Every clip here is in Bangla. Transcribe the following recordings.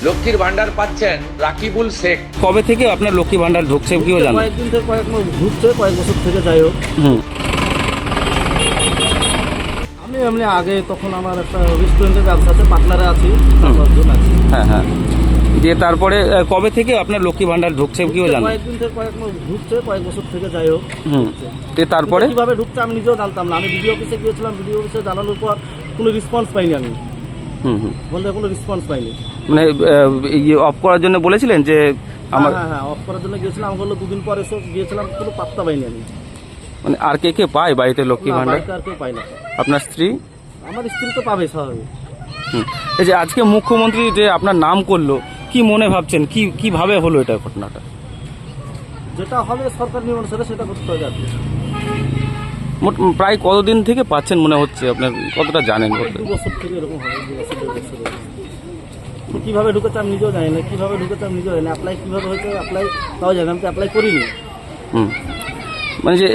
লক্ষ্মীর ভান্ডার পাচ্ছেন রাকিবুল শেখ। কবে থেকে আপনার লক্ষ্মী ভান্ডার ঢুকছে কিও জানেন? কয়েকদিন থেকে কয়েক মাস ঢুকছে, কয়েক বছর থেকে যাই হোক। আমি এমনি আগে তখন আমার একটা রেস্টুরেন্টের ব্যবসা আছে, পার্টনারে আছি, 4-5 আছি। হ্যাঁ হ্যাঁ, দিয়ে তারপরে কবে থেকে আপনার লক্ষ্মী ভান্ডার ঢুকছে কিও জানেন? কয়েকদিন থেকে কয়েক মাস ঢুকছে, কয়েক বছর থেকে যাই হোক। দিয়ে তারপরে কিভাবে ঢুকছে আমি নিজেও জানতাম না। আমি বিডিও অফিসে গিয়েছিলাম, বিডিও অফিসে জানানোর পর কোনো রেসপন্স পাইনি। আমি বলতে কোনো রেসপন্স পাইনি। মানে অফ করার জন্য বলেছিলেন যে আমার? হ্যাঁ, অফ করার জন্য গিয়েছিলাম। আমি বললো 2 দিন পর এসে গিয়েছিলাম, কোনো পাত্তা পাইনি আমি। মানে আর কে পায় বাড়িতে লক্ষ্মী ভান্ডার? আর কেউ পাই না। আপনার স্ত্রী? আমার স্ত্রী তো পাবে স্বাভাবিক। এই যে আজকে মুখ্যমন্ত্রী যে আপনার নাম করলো, কি মনে ভাবছেন, কিভাবে হলো এটা ঘটনাটা? যেটা হবে সরকার নিয়ম অনুসারে সেটা করতে হবে। আর কি প্রায় কতদিন থেকে পাচ্ছেন মনে হচ্ছে, আপনার কতটা জানেন? 2 বছর থেকে এরকম হবে, 2 বছর 1.5 বছর। কীভাবে ঢুকেছে আমি নিজেও জানি না, কীভাবে ঢুকেছে আমি নিজেও জানি না। অ্যাপ্লাই কীভাবে হয়েছে অ্যাপ্লাই তাও জানি, আমি তো অ্যাপ্লাই করিনি। মানে যে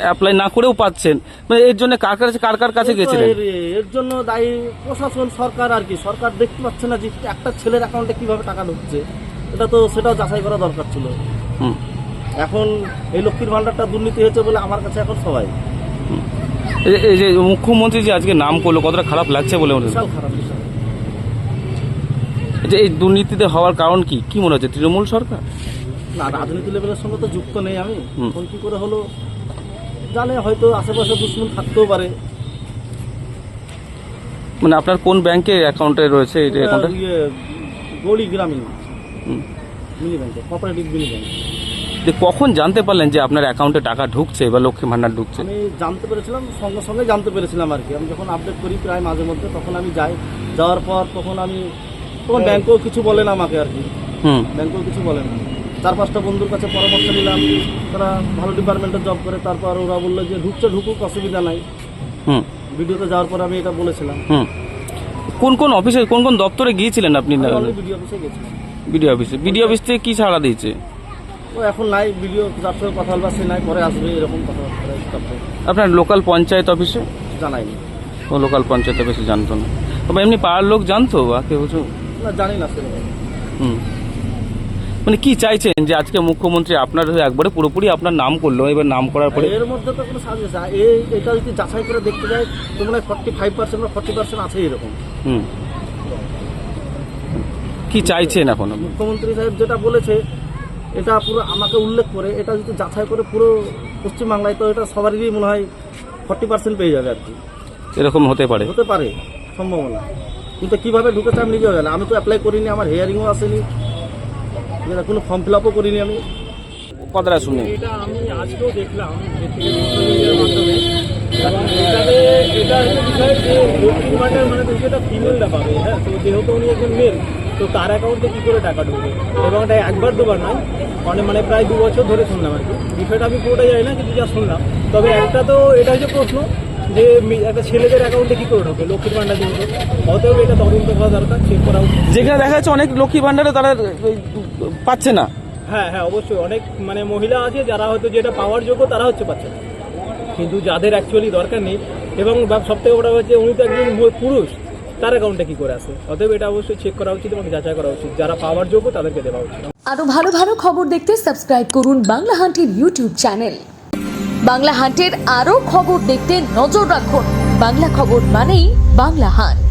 অ্যাপ্লাই না করেও পাচ্ছেন, মানে এর জন্য কার কাছে গেছিলেন? এর জন্য দায়ী প্রশাসন, সরকার। আর কি সরকার দেখতে পাচ্ছে না যে একটা ছেলের অ্যাকাউন্টে কীভাবে টাকা ঢুকছে, সেটাও যাচাই করা দরকার ছিল। এখন এই লক্ষ্মীর ভান্ডারটা দুর্নীতি হয়েছে বলে আমার কাছে এখন সবাই। এই যে মুখ্যমন্ত্রী যে আজকে নাম করলো, কতটা খারাপ লাগছে বলে মনে হচ্ছে? বিশাল খারাপ, বিশাল। যে এই দুর্নীতিতে হওয়ার কারণ কি মনে হচ্ছে? তৃণমূল সরকার? না, রাজনীতি লেভেলের সঙ্গে তো যুক্ত নেই আমি। কোন কি করে হলো জানে, হয়তো আশেপাশে দুশ্মন থাকতেও পারে। মানে আপনার কোন ব্যাংকের অ্যাকাউন্টে রয়েছে এই অ্যাকাউন্টে? গৌরী গ্রামীণ মিনি ব্যাংকে, কোঅপারেটিভ মিনি ব্যাংক। যে কখন জানতে পারলেন যে আপনার অ্যাকাউন্টে টাকা ঢুকছে বা লক্ষ্মী ভান্ডার ঢুকছে? আমি জানতে পেরেছিলাম, সঙ্গে সঙ্গে জানতে পেরেছিলাম আর কি। আমি যখন আপডেট করি প্রায় মাঝে মধ্যে, তখন আমি যাওয়ার পর তখন ব্যাংকেও কিছু বলে না আমাকে আর কি। ব্যাংকেও কিছু বলে না। 4-5টা বন্ধুর কাছে পরামর্শ নিলাম, তারা ভালো ডিপার্টমেন্টে জব করে। তারপর ওরা বললো যে ঢুকুক, অসুবিধা নাই। ভিডিওতে যাওয়ার পর আমি এটা বলেছিলাম। কোন অফিসে, কোন দপ্তরে গিয়েছিলেন আপনি? ভিডিও অফিসে গেছিলাম। ভিডিও অফিস থেকে কি ছাড়া দিয়েছে? ও এখন নাই, ভিডিও যার সঙ্গে কথা বলবা সে নাই, পরে আসবে, এরকম কথাবার্তা। আপনার লোকাল পঞ্চায়েত অফিসে জানাইনি। ও লোকাল পঞ্চায়েত অফিসে জানতো না? তবে এমনি পাড়ার লোক জানতো বা কেউ? না, জানি না সেরকম। মানে কি চাইছেন যে আজকে মুখ্যমন্ত্রী আপনার একবারে পুরোপুরি আপনার নাম করলো, এবার নাম করার পরে এর মধ্যে তো কোনো সাহায্য চাই। এটা যদি যাচাই করে দেখতে যায় তো মনে হয় 45% বা 40% আছে এরকম। কি চাইছেন এখন? মুখ্যমন্ত্রী সাহেব যেটা বলেছে এটা পুরো আমাকে উল্লেখ করে, এটা যদি যাচাই করে পুরো পশ্চিমবাংলায়, তো এটা সবারই মনে হয় 40% পেয়ে যাবে আর কি। এরকম হতে পারে সম্ভাবনা। কিন্তু কীভাবে ঢুকেছে আমি নিজেও জানি। আমি তো অ্যাপ্লাই করিনি, আমার হিয়ারিংও আসেনি, কোনো ফর্ম ফিল আপও করিনি আমি। কথাটা শুনে এটা আমি আজকেও দেখলাম মাধ্যমে। এটা হচ্ছে বিষয় যে লক্ষ্মীর ভান্ডার মানে তো সেটা ফিমেলরা পাবে। হ্যাঁ, তো যেহেতু উনি একজন মেল, তো তার অ্যাকাউন্টে কী করে টাকা ঢুকবে? এবং এটা একবার দুবার নয়, মানে প্রায় 2 বছর ধরে শুনলাম আর কি। বিষয়টা আমি পুরোটা জানি না, কিন্তু যা শুনলাম। তবে একটা তো এটা হচ্ছে প্রশ্ন যে একটা ছেলেদের অ্যাকাউন্টে কী করে ঢোকে লক্ষ্মীর ভান্ডার যেহেতু, অতএব এটা তদন্ত করা দরকার, চেক করা উচিত। যেখানে দেখা যাচ্ছে অনেক লক্ষ্মী ভান্ডারে তারা পাচ্ছে না। হ্যাঁ, অবশ্যই অনেক মহিলা আছে যারা হয়তো যেটা পাওয়ার যোগ্য তারা পাচ্ছে না, কিন্তু যাদের অ্যাকচুয়ালি দরকার নেই। এবং সবথেকে বড় হচ্ছে উনি তো একজন পুরুষ, তার অ্যাকাউন্টে কি করে আসে? অতএব এটা অবশ্যই চেক করা উচিত এবং যাচাই করা উচিত। যারা পাওয়ার যোগ্য তাদেরকে দেওয়া উচিত। আরো ভালো খবর দেখতে সাবস্ক্রাইব করুন বাংলা হান্টের ইউটিউব চ্যানেল। বাংলা হান্টের আরো খবর দেখতে নজর রাখুন। বাংলা খবর মানেই বাংলা হান্ট।